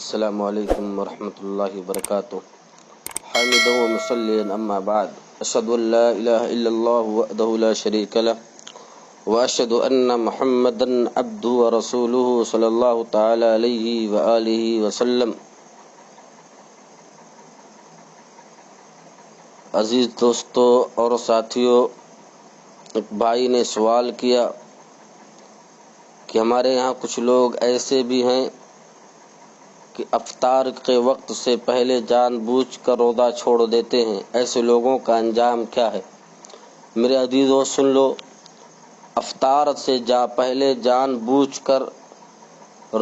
السلام علیکم ورحمۃ اللہ وبرکاتہ۔ حامدا و مصلیا اما بعد، اشهد ان لا الہ الا اللہ وحدہ لا شریک لہ واشهد ان محمدا عبدہ ورسولہ صلی اللہ تعالی علیہ وآلہ وسلم۔ عزیز دوستو اور ساتھیو، ایک بھائی نے سوال کیا کہ ہمارے یہاں کچھ لوگ ایسے بھی ہیں کہ افطار کے وقت سے پہلے جان بوجھ کر روزہ چھوڑ دیتے ہیں، ایسے لوگوں کا انجام کیا ہے؟ میرے عزیزو سن لو، افطار سے پہلے جان بوجھ کر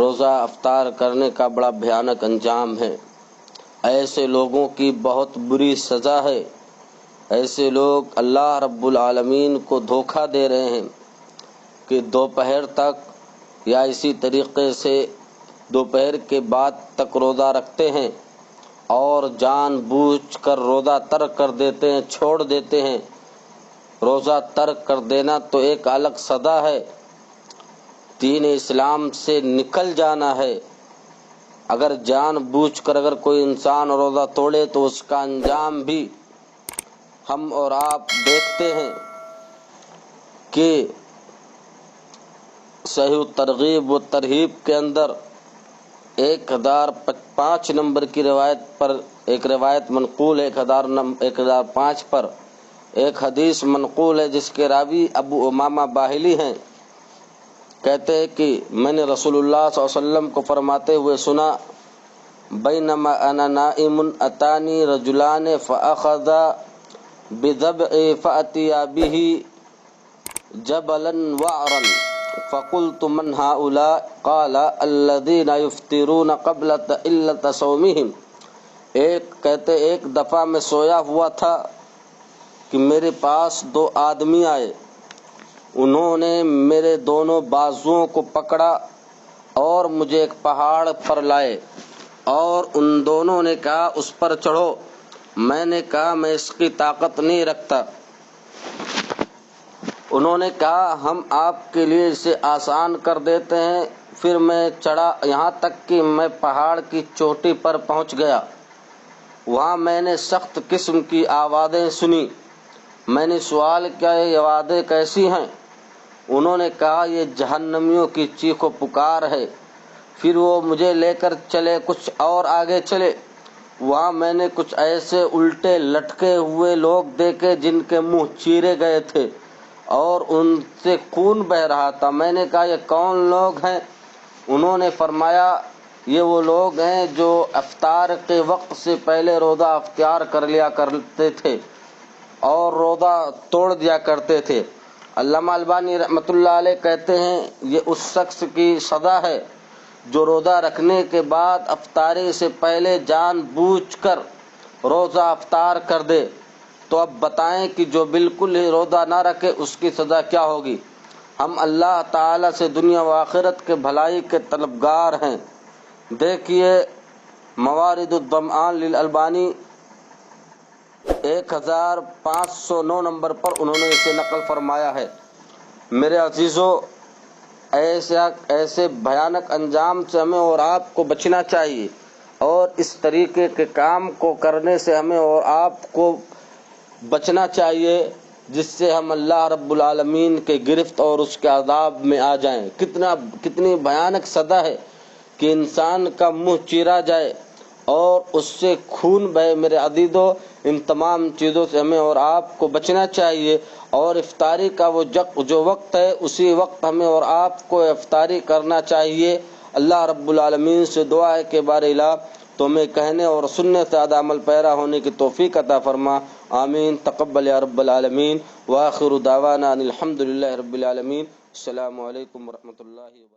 روزہ افطار کرنے کا بڑا بھیانک انجام ہے۔ ایسے لوگوں کی بہت بری سزا ہے۔ ایسے لوگ اللہ رب العالمین کو دھوکہ دے رہے ہیں کہ دوپہر تک یا اسی طریقے سے دوپہر کے بعد تک روزہ رکھتے ہیں اور جان بوجھ کر روزہ ترک کر دیتے ہیں، چھوڑ دیتے ہیں۔ روزہ ترک کر دینا تو ایک الگ سزا ہے، دین اسلام سے نکل جانا ہے۔ اگر جان بوجھ کر اگر کوئی انسان روزہ توڑے تو اس کا انجام بھی ہم اور آپ دیکھتے ہیں کہ صحیح ترغیب و ترہیب کے اندر 1005 نمبر کی روایت پر ایک روایت منقول ہے، 1005 پر ایک حدیث منقول ہے جس کے راوی ابو امامہ باہلی ہیں۔ کہتے ہیں کہ میں نے رسول اللہ صلی اللہ علیہ وسلم کو فرماتے ہوئے سنا، بینما انا نائم اتانی رجلان فاخذا بضبع فاتیا به جبلا وعرا فقلت من هؤلاء قال الذين يفطرون قبل تحلة صومهم۔ ایک دفعہ میں سویا ہوا تھا کہ میرے پاس دو آدمی آئے، انہوں نے میرے دونوں بازوؤں کو پکڑا اور مجھے ایک پہاڑ پر لائے اور ان دونوں نے کہا اس پر چڑھو۔ میں نے کہا میں اس کی طاقت نہیں رکھتا۔ انہوں نے کہا ہم آپ کے لیے اسے آسان کر دیتے ہیں۔ پھر میں چڑھا یہاں تک کہ میں پہاڑ کی چوٹی پر پہنچ گیا۔ وہاں میں نے سخت قسم کی آوازیں سنی۔ میں نے سوال کیا یہ آوازیں کیسی ہیں؟ انہوں نے کہا یہ جہنمیوں کی چیخ و پکار ہے۔ پھر وہ مجھے لے کر چلے، کچھ اور آگے چلے۔ وہاں میں نے کچھ ایسے الٹے لٹکے ہوئے لوگ دیکھے جن کے منہ چیرے گئے تھے اور ان سے خون بہہ رہا تھا۔ میں نے کہا یہ کون لوگ ہیں؟ انہوں نے فرمایا یہ وہ لوگ ہیں جو افطار کے وقت سے پہلے روزہ اختیار کر لیا کرتے تھے اور روزہ توڑ دیا کرتے تھے۔ علامہ البانی رحمۃ اللہ علیہ کہتے ہیں یہ اس شخص کی سزا ہے جو روزہ رکھنے کے بعد افطاری سے پہلے جان بوجھ کر روزہ افطار کر دے۔ تو اب بتائیں کہ جو بالکل ہی روزہ نہ رکھے اس کی سزا کیا ہوگی؟ ہم اللہ تعالیٰ سے دنیا و آخرت کے بھلائی کے طلبگار ہیں۔ دیکھیے موارد الظمآن للالبانی 1509 نمبر پر انہوں نے اسے نقل فرمایا ہے۔ میرے عزیزو، ایسے بھیانک انجام سے ہمیں اور آپ کو بچنا چاہیے اور اس طریقے کے کام کو کرنے سے ہمیں اور آپ کو بچنا چاہیے جس سے ہم اللہ رب العالمین کے گرفت اور اس کے عذاب میں آ جائیں۔ کتنی بھیانک سزا ہے کہ انسان کا منہ چیرا جائے اور اس سے خون بہے۔ میرے عزیزو، ان تمام چیزوں سے ہمیں اور آپ کو بچنا چاہیے اور افطاری کا وہ جو وقت ہے اسی وقت ہمیں اور آپ کو افطاری کرنا چاہیے۔ اللہ رب العالمین سے دعا ہے کہ بار الہ تو ہمیں کہنے اور سننے سے زیادہ عمل پیرا ہونے کی توفیق عطا فرما۔ آمین، تقبل یا رب العالمین، وآخر دعوانا ان الحمد للہ رب العالمین۔ السلام علیکم ورحمۃ اللہ وبرکاتہ۔